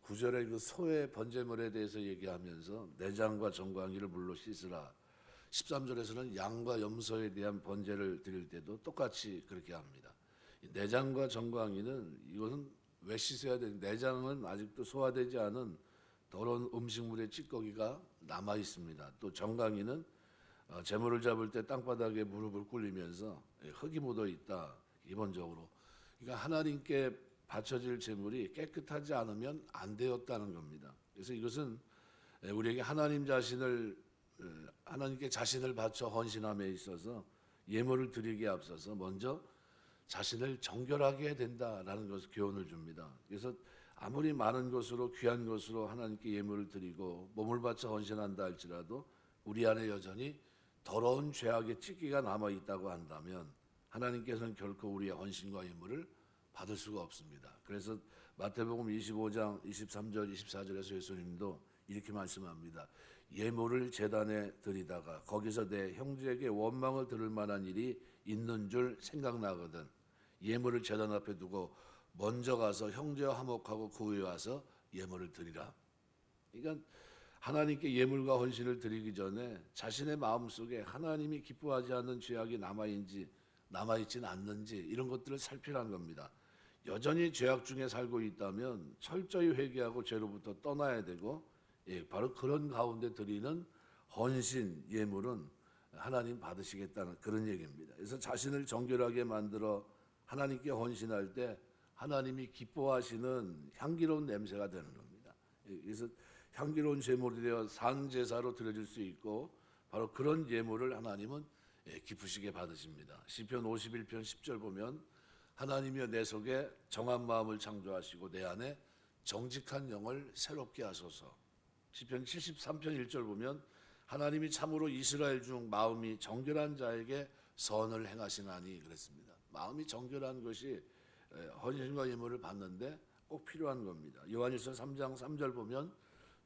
구절의 그 소의 번제물에 대해서 얘기하면서 내장과 정광이를 물로 씻으라. 13절에서는 양과 염소에 대한 번제를 드릴 때도 똑같이 그렇게 합니다. 내장과 정광이는 이것은 왜 씻어야 되는? 내장은 아직도 소화되지 않은 더러운 음식물의 찌꺼기가 남아 있습니다. 또 정광이는 제물을 잡을 때 땅바닥에 무릎을 꿇리면서 흙이 묻어 있다. 기본적으로. 그러니까 하나님께 바쳐질 제물이 깨끗하지 않으면 안 되었다는 겁니다. 그래서 이것은 우리에게 하나님께 자신을 바쳐 헌신함에 있어서 예물을 드리기에 앞서서 먼저 자신을 정결하게 해야 된다라는 것을 교훈을 줍니다. 그래서 아무리 많은 것으로 귀한 것으로 하나님께 예물을 드리고 몸을 바쳐 헌신한다 할지라도 우리 안에 여전히 더러운 죄악의 찌기가 남아 있다고 한다면 하나님께서는 결코 우리의 헌신과 예물을 받을 수가 없습니다. 그래서 마태복음 25장 23절 24절에서 예수님도 이렇게 말씀합니다. 예물을 제단에 드리다가 거기서 내 형제에게 원망을 들을 만한 일이 있는 줄 생각나거든 예물을 제단 앞에 두고 먼저 가서 형제와 화목하고 그 후에 와서 예물을 드리라. 그러니까 하나님께 예물과 헌신을 드리기 전에 자신의 마음속에 하나님이 기뻐하지 않는 죄악이 남아있지는 않는지 이런 것들을 살피라는 겁니다. 여전히 죄악 중에 살고 있다면 철저히 회개하고 죄로부터 떠나야 되고 바로 그런 가운데 드리는 헌신, 예물은 하나님 받으시겠다는 그런 얘기입니다. 그래서 자신을 정결하게 만들어 하나님께 헌신할 때 하나님이 기뻐하시는 향기로운 냄새가 되는 겁니다. 그래서 향기로운 제물이 되어 상제사로 드려질 수 있고 바로 그런 예물을 하나님은 기쁘시게 받으십니다. 시편 51편 10절 보면 하나님이여 내 속에 정한 마음을 창조하시고 내 안에 정직한 영을 새롭게 하소서. 시편 73편 1절 보면 하나님이 참으로 이스라엘 중 마음이 정결한 자에게 선을 행하시나니 그랬습니다. 마음이 정결한 것이 헌신과 예물을 받는데 꼭 필요한 겁니다. 요한일서 3장 3절 보면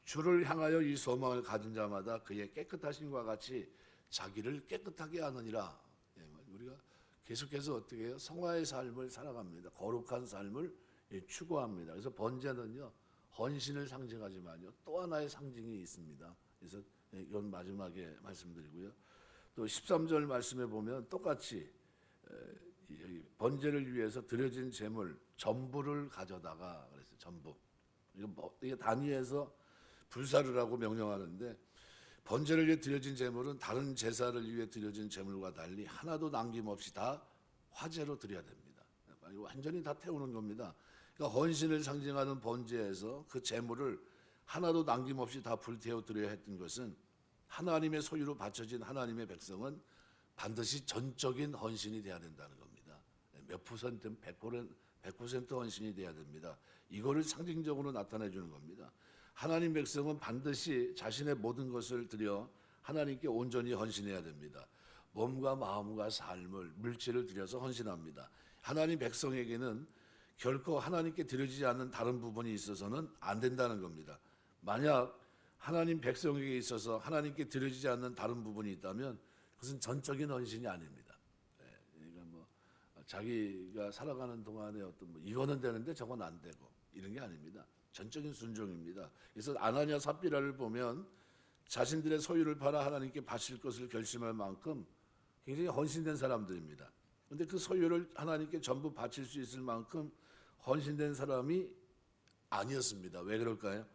주를 향하여 이 소망을 가진 자마다 그의 깨끗하심과 같이 자기를 깨끗하게 하느니라. 우리가 계속해서 어떻게 해요? 성화의 삶을 살아갑니다. 거룩한 삶을 추구합니다. 그래서 번제는요 헌신을 상징하지만요 또 하나의 상징이 있습니다. 그래서 이건 마지막에 말씀드리고요. 또 13절 말씀에 보면 똑같이 번제를 위해서 드려진 제물 전부를 가져다가 그랬어요. 전부. 이게 단위에서 불사를 하고 명령하는데 번제를 위해 드려진 제물은 다른 제사를 위해 드려진 제물과 달리 하나도 남김없이 다 화제로 드려야 됩니다. 완전히 다 태우는 겁니다. 그러니까 헌신을 상징하는 번제에서 그 제물을 하나도 남김없이 다 불태워 드려야 했던 것은 하나님의 소유로 바쳐진 하나님의 백성은 반드시 전적인 헌신이 돼야 된다는 겁니다. 몇 퍼센트는 100% 헌신이 돼야 됩니다. 이거를 상징적으로 나타내 주는 겁니다. 하나님 백성은 반드시 자신의 모든 것을 드려 하나님께 온전히 헌신해야 됩니다. 몸과 마음과 삶을 물질을 들여서 헌신합니다. 하나님 백성에게는 결코 하나님께 드려지지 않는 다른 부분이 있어서는 안 된다는 겁니다. 만약 하나님 백성에게 있어서 하나님께 드려지지 않는 다른 부분이 있다면 그것은 전적인 헌신이 아닙니다. 그러니까 자기가 살아가는 동안에 이거는 되는데 저건 안 되고 이런 게 아닙니다. 전적인 순종입니다. 그래서 아나니아 삽비라를 보면 자신들의 소유를 팔아 하나님께 바칠 것을 결심할 만큼 굉장히 헌신된 사람들입니다. 그런데 그 소유를 하나님께 전부 바칠 수 있을 만큼 헌신된 사람이 아니었습니다. 왜 그럴까요?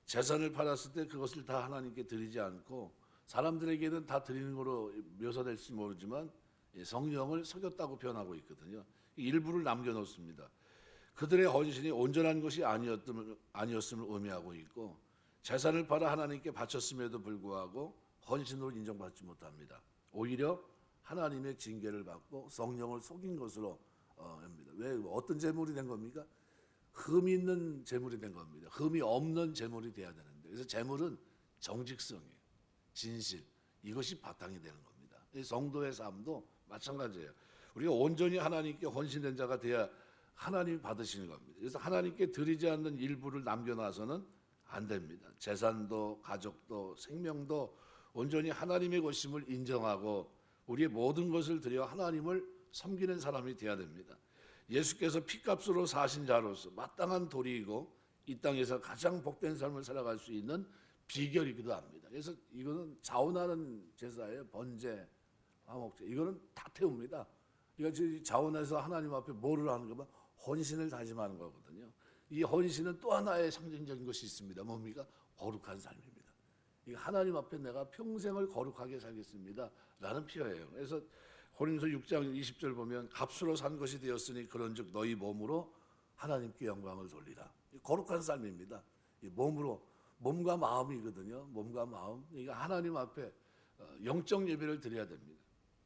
재산을 팔았을 때 그것을 다 하나님께 드리지 않고 사람들에게는 다 드리는 거로 묘사될지 모르지만 성령을 속였다고 표현하고 있거든요. 일부를 남겨놓습니다. 그들의 헌신이 온전한 것이 아니었음을 의미하고 있고 재산을 팔아 하나님께 바쳤음에도 불구하고 헌신으로 인정받지 못합니다. 오히려 하나님의 징계를 받고 성령을 속인 것으로 합니다. 왜 어떤 제물이 된 겁니까? 흠이 있는 제물이 된 겁니다. 흠이 없는 제물이 돼야 되는데 그래서 제물은 정직성이에요. 진실 이것이 바탕이 되는 겁니다. 성도의 삶도 마찬가지예요. 우리가 온전히 하나님께 헌신된 자가 돼야 하나님이 받으시는 겁니다. 그래서 하나님께 드리지 않는 일부를 남겨놔서는 안 됩니다. 재산도 가족도 생명도 온전히 하나님의 것임을 인정하고 우리의 모든 것을 드려 하나님을 섬기는 사람이 돼야 됩니다. 예수께서 피값으로 사신 자로서 마땅한 도리이고 이 땅에서 가장 복된 삶을 살아갈 수 있는 비결이기도 합니다. 그래서 이거는 자원하는 제사예요. 번제, 화목제. 이거는 다 태웁니다. 이거 자원해서 하나님 앞에 뭐를 하는 거면 헌신을 다짐하는 거거든요. 이 헌신은 또 하나의 상징적인 것이 있습니다. 뭡니까? 거룩한 삶입니다. 이 하나님 앞에 내가 평생을 거룩하게 살겠습니다. 라는 표현이에요. 그래서 고린도서 6장 20절 보면 값으로 산 것이 되었으니 그런즉 너희 몸으로 하나님께 영광을 돌리라. 거룩한 삶입니다. 이 몸으로 몸과 마음이거든요. 몸과 마음. 그러니까 하나님 앞에 영적 예배를 드려야 됩니다.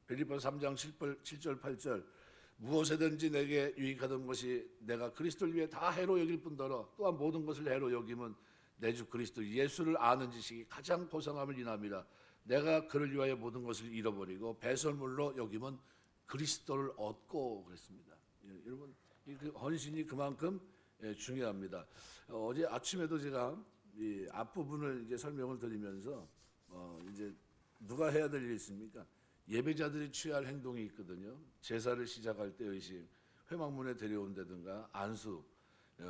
빌립보서 3장 7절 8절 무엇이든지 내게 유익하던 것이 내가 그리스도를 위해 다 해로 여길 뿐더러 또한 모든 것을 해로 여김은 내 주 그리스도 예수를 아는 지식이 가장 고상함을 인함이라. 내가 그를 위하여 모든 것을 잃어버리고 배설물로 여김은 그리스도를 얻고 그랬습니다. 여러분 이 헌신이 그만큼 중요합니다. 어제 아침에도 제가 이 앞부분을 이제 설명을 드리면서 이제 누가 해야 될 일이 있습니까? 예배자들이 취할 행동이 있거든요. 제사를 시작할 때 의식, 회막문에 데려온다든가 안수,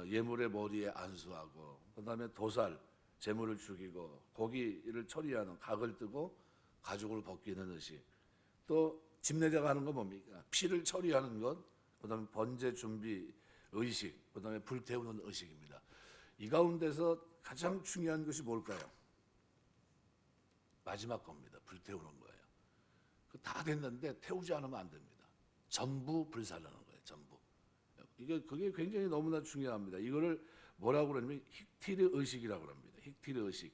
예물의 머리에 안수하고, 그다음에 도살, 제물을 죽이고 고기를 처리하는 각을 뜨고 가죽을 벗기는 의식, 또 집례자가 하는 건 뭡니까? 피를 처리하는 것, 그다음에 번제 준비 의식, 그다음에 불 태우는 의식입니다. 이 가운데서 가장 중요한 것이 뭘까요? 마지막 겁니다. 불 태우는 거예요. 다 됐는데 태우지 않으면 안 됩니다. 전부 불살라는 거예요. 전부. 그게 굉장히 너무나 중요합니다. 이거를 뭐라고 그러냐면 힉티르 의식이라고 합니다. 힉티르 의식.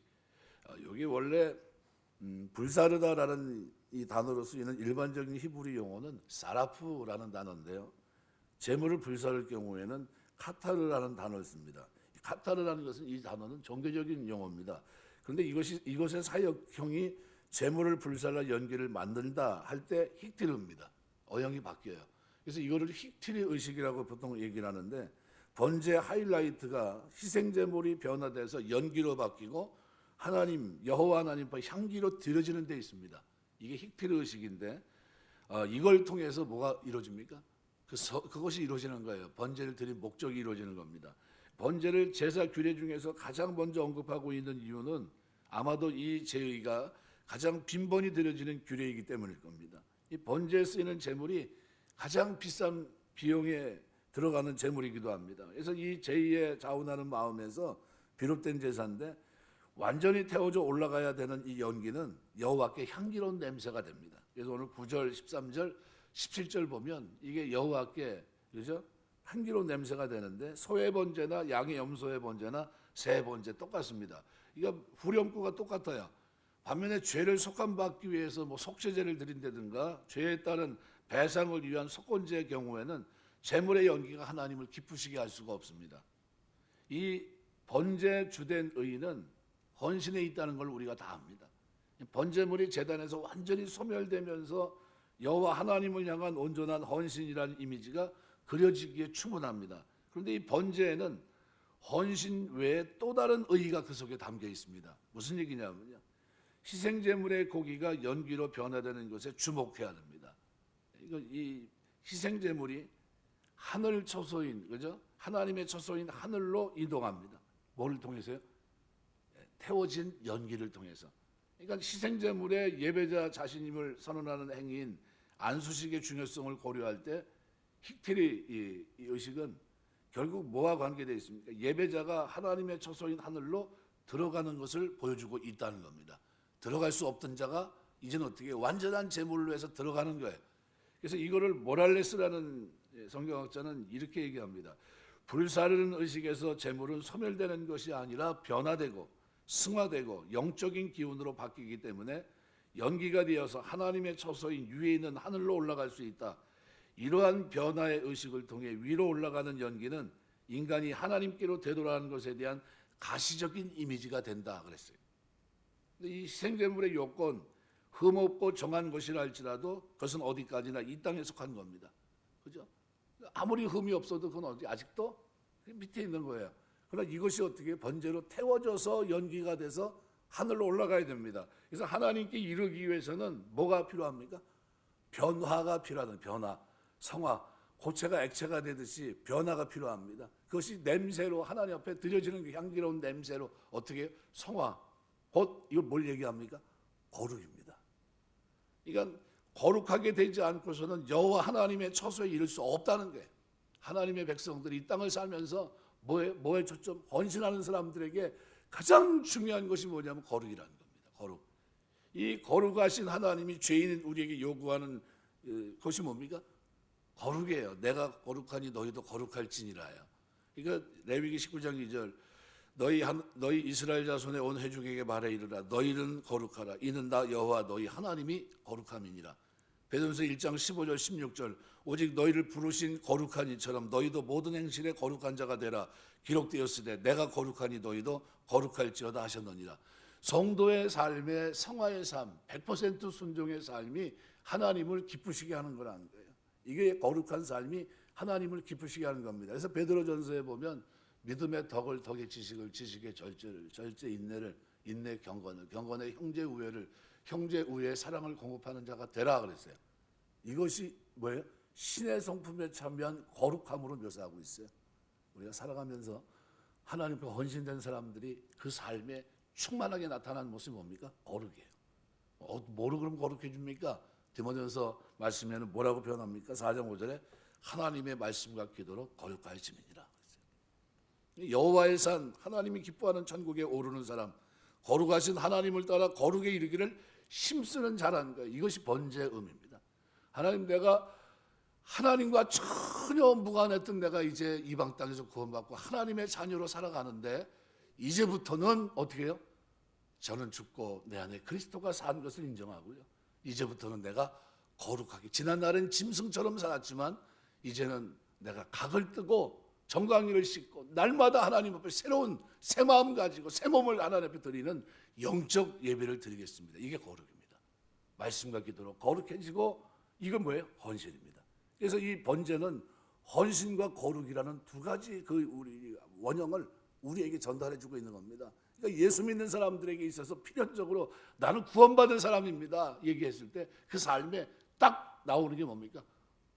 이게 원래 불사르다라는 이 단어로 쓰이는 일반적인 히브리 용어는 사라프라는 단어인데요. 제물을 불사를 경우에는 카타르라는 단어를 씁니다. 카타르라는 것은 이 단어는 종교적인 용어입니다. 그런데 이것의 사역형이 제물을 불살라 연기를 만든다 할 때 힉티르입니다. 어형이 바뀌어요. 그래서 이거를 힉티르 의식이라고 보통 얘기를 하는데 번제 하이라이트가 희생제물이 변화돼서 연기로 바뀌고 하나님 여호와 하나님 앞에 향기로 드려지는 데 있습니다. 이게 힉티르 의식인데 이걸 통해서 뭐가 이루어집니까? 그것이 이루어지는 거예요. 번제를 드린 목적이 이루어지는 겁니다. 번제를 제사 규례 중에서 가장 먼저 언급하고 있는 이유는 아마도 이 제의가 가장 빈번히 드려지는 규례이기 때문일 겁니다. 이 번제에 쓰이는 제물이 가장 비싼 비용에 들어가는 제물이기도 합니다. 그래서 이 제의에 자원하는 마음에서 비롯된 제사인데 완전히 태워져 올라가야 되는 이 연기는 여호와께 향기로운 냄새가 됩니다. 그래서 오늘 9절, 13절, 17절 보면 이게 여호와께 그죠? 향기로운 냄새가 되는데 소의 번제나 양의 염소의 번제나 새 번제 똑같습니다. 이거 후렴구가 똑같아요. 반면에 죄를 속함받기 위해서 뭐 속죄제를 드린다든가 죄에 따른 배상을 위한 속건제의 경우에는 제물의 연기가 하나님을 기쁘시게 할 수가 없습니다. 이 번제 주된 의의는 헌신에 있다는 걸 우리가 다 압니다. 번제물이 제단에서 완전히 소멸되면서 여호와 하나님을 향한 온전한 헌신이라는 이미지가 그려지기에 충분합니다. 그런데 이 번제에는 헌신 외에 또 다른 의의가 그 속에 담겨 있습니다. 무슨 얘기냐면요. 희생제물의 고기가 연기로 변화되는 것에 주목해야 됩니다. 이 희생제물이 하늘 처소인 그죠? 하나님의 처소인 하늘로 이동합니다. 뭐를 통해서요? 태워진 연기를 통해서. 그러니까 희생제물의 예배자 자신임을 선언하는 행위인 안수식의 중요성을 고려할 때 힉티르 이 의식은 결국 뭐와 관계되어 있습니까? 예배자가 하나님의 처소인 하늘로 들어가는 것을 보여주고 있다는 겁니다. 들어갈 수 없던 자가 이제는 어떻게 완전한 제물로 해서 들어가는 거예요. 그래서 이거를 모랄레스라는 성경학자는 이렇게 얘기합니다. 불사르는 의식에서 제물은 소멸되는 것이 아니라 변화되고 승화되고 영적인 기운으로 바뀌기 때문에 연기가 되어서 하나님의 처소인 위에 있는 하늘로 올라갈 수 있다. 이러한 변화의 의식을 통해 위로 올라가는 연기는 인간이 하나님께로 되돌아가는 것에 대한 가시적인 이미지가 된다 그랬어요. 이 희생제물의 요건 흠없고 정한 것이라 할지라도 그것은 어디까지나 이 땅에 속한 겁니다. 그죠? 아무리 흠이 없어도 그건 어디 아직도 밑에 있는 거예요. 그러나 이것이 어떻게 번제로 태워져서 연기가 돼서 하늘로 올라가야 됩니다. 그래서 하나님께 이르기 위해서는 뭐가 필요합니까? 변화가 필요하다. 변화, 성화, 고체가 액체가 되듯이 변화가 필요합니다. 그것이 냄새로 하나님 앞에 드려지는 그 향기로운 냄새로 어떻게 해요? 성화, 곧 이걸 뭘 얘기합니까? 거룩입니다. 그러니까 거룩하게 되지 않고서는 여호와 하나님의 처소에 이를 수 없다는 거예요. 하나님의 백성들이 이 땅을 살면서 뭐에 초점? 헌신하는 사람들에게 가장 중요한 것이 뭐냐면 거룩이라는 겁니다. 거룩. 이 거룩하신 하나님이 죄인인 우리에게 요구하는 것이 뭡니까? 거룩이에요. 내가 거룩하니 너희도 거룩할지니라요. 그러니까 레위기 19장 2절 너희 이스라엘 자손의 온 회중에게 말해 이르라 너희는 거룩하라 이는 나 여호와 너희 하나님이 거룩함이니라. 베드로전서 1장 15절 16절 오직 너희를 부르신 거룩한 이처럼 너희도 모든 행실에 거룩한 자가 되라 기록되었으되 내가 거룩하니 너희도 거룩할지어다 하셨느니라. 성도의 삶의 성화의 삶 100% 순종의 삶이 하나님을 기쁘시게 하는 거라는 거예요. 이게 거룩한 삶이 하나님을 기쁘시게 하는 겁니다. 그래서 베드로전서에 보면 믿음의 덕을 덕의 지식을 지식의 절제를 절제 인내를 인내 경건을 경건의 형제 우애를 형제 우애의 사랑을 공급하는 자가 되라 그랬어요. 이것이 뭐예요? 신의 성품에 참여한 거룩함으로 묘사하고 있어요. 우리가 살아가면서 하나님 앞에 헌신된 사람들이 그 삶에 충만하게 나타난 모습이 뭡니까? 거룩이에요. 뭐로 그럼 거룩해 줍니까? 디모데전서 말씀에는 뭐라고 표현합니까? 4장 5절에 하나님의 말씀과 기도로 거룩하여짐이니라. 여호와의 산 하나님이 기뻐하는 천국에 오르는 사람 거룩하신 하나님을 따라 거룩에 이르기를 힘쓰는 자라는 거예요. 이것이 번제의 의미입니다. 하나님 내가 하나님과 전혀 무관했던 내가 이제 이방 땅에서 구원받고 하나님의 자녀로 살아가는데 이제부터는 어떻게 해요? 저는 죽고 내 안에 그리스도가 산 것을 인정하고요. 이제부터는 내가 거룩하게 지난날은 짐승처럼 살았지만 이제는 내가 각을 뜨고 정강이를 씻고 날마다 하나님 앞에 새로운 새 마음 가지고 새 몸을 하나님 앞에 드리는 영적 예배를 드리겠습니다. 이게 거룩입니다. 말씀과 기도로 거룩해지고 이건 뭐예요? 헌신입니다. 그래서 이 번제는 헌신과 거룩이라는 두 가지 그 우리 원형을 우리에게 전달해주고 있는 겁니다. 그러니까 예수 믿는 사람들에게 있어서 필연적으로 나는 구원받은 사람입니다 얘기했을 때 그 삶에 딱 나오는 게 뭡니까?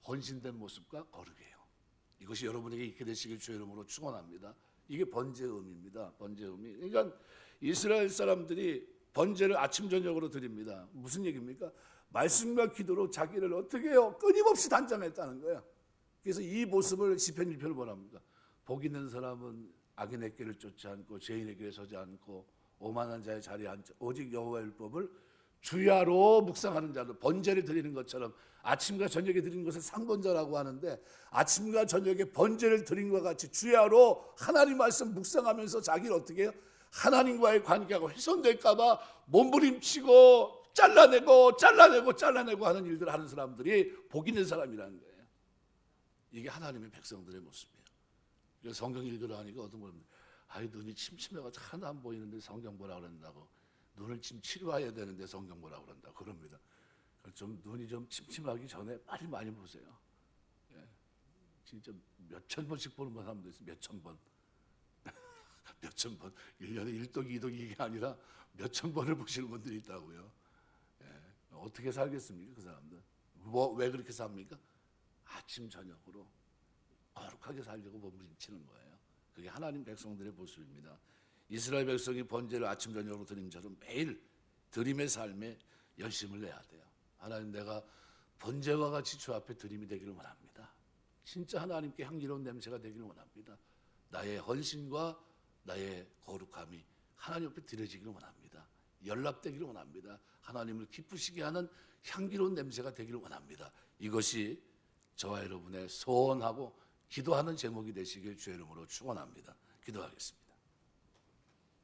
헌신된 모습과 거룩이에요. 이것이 여러분에게 있게 되시길 주의 이름으로 축원합니다. 이게 번제의 의미입니다. 번제의 의미. 그러니까 이스라엘 사람들이 번제를 아침 저녁으로 드립니다. 무슨 얘기입니까? 말씀과 기도로 자기를 어떻게 해요? 끊임없이 단장했다는 거예요. 그래서 이 모습을 시편 1편을 뭐랍니까? 복 있는 사람은 악인의 길을 쫓지 않고 죄인의 길에 서지 않고 오만한 자의 자리에 앉지 오직 여호와의 율법을 주야로 묵상하는 자들. 번제를 드리는 것처럼 아침과 저녁에 드리는 것을 상번제라고 하는데 아침과 저녁에 번제를 드린 것과 같이 주야로 하나님 말씀 묵상하면서 자기를 어떻게 해요? 하나님과의 관계가 훼손될까 봐 몸부림치고 잘라내고 하는 일들을 하는 사람들이 복 있는 사람이라는 거예요. 이게 하나님의 백성들의 모습이에요. 그래서 성경 읽으러 하니까 어떤 분은 아이 눈이 침침해가지고 하나 안 보이는데 성경 보라 그런다고 눈을 지금 치료해야 되는데 성경 보라 그런다고 그럽니다. 좀 눈이 좀 침침하기 전에 빨리 많이 보세요. 예. 진짜 몇천 번씩 보는 사람도 있어요. 몇천 번. 몇천 번. 1년에 1독 2독 이게 아니라 몇천 번을 보시는 분들이 있다고요. 예. 어떻게 살겠습니까 그 사람들? 왜 그렇게 삽니까? 아침 저녁으로 거룩하게 살려고 몸부림치는 거예요. 그게 하나님 백성들의 모습입니다. 이스라엘 백성이 번제를 아침 저녁으로 드림처럼 매일 드림의 삶에 열심을 내야 돼요. 하나님 내가 번제와 같이 주 앞에 드림이 되기를 원합니다. 진짜 하나님께 향기로운 냄새가 되기를 원합니다. 나의 헌신과 나의 거룩함이 하나님 앞에 드려지기를 원합니다. 연락되기를 원합니다. 하나님을 기쁘시게 하는 향기로운 냄새가 되기를 원합니다. 이것이 저와 여러분의 소원하고 기도하는 제목이 되시길 주의 이름으로 축원합니다. 기도하겠습니다.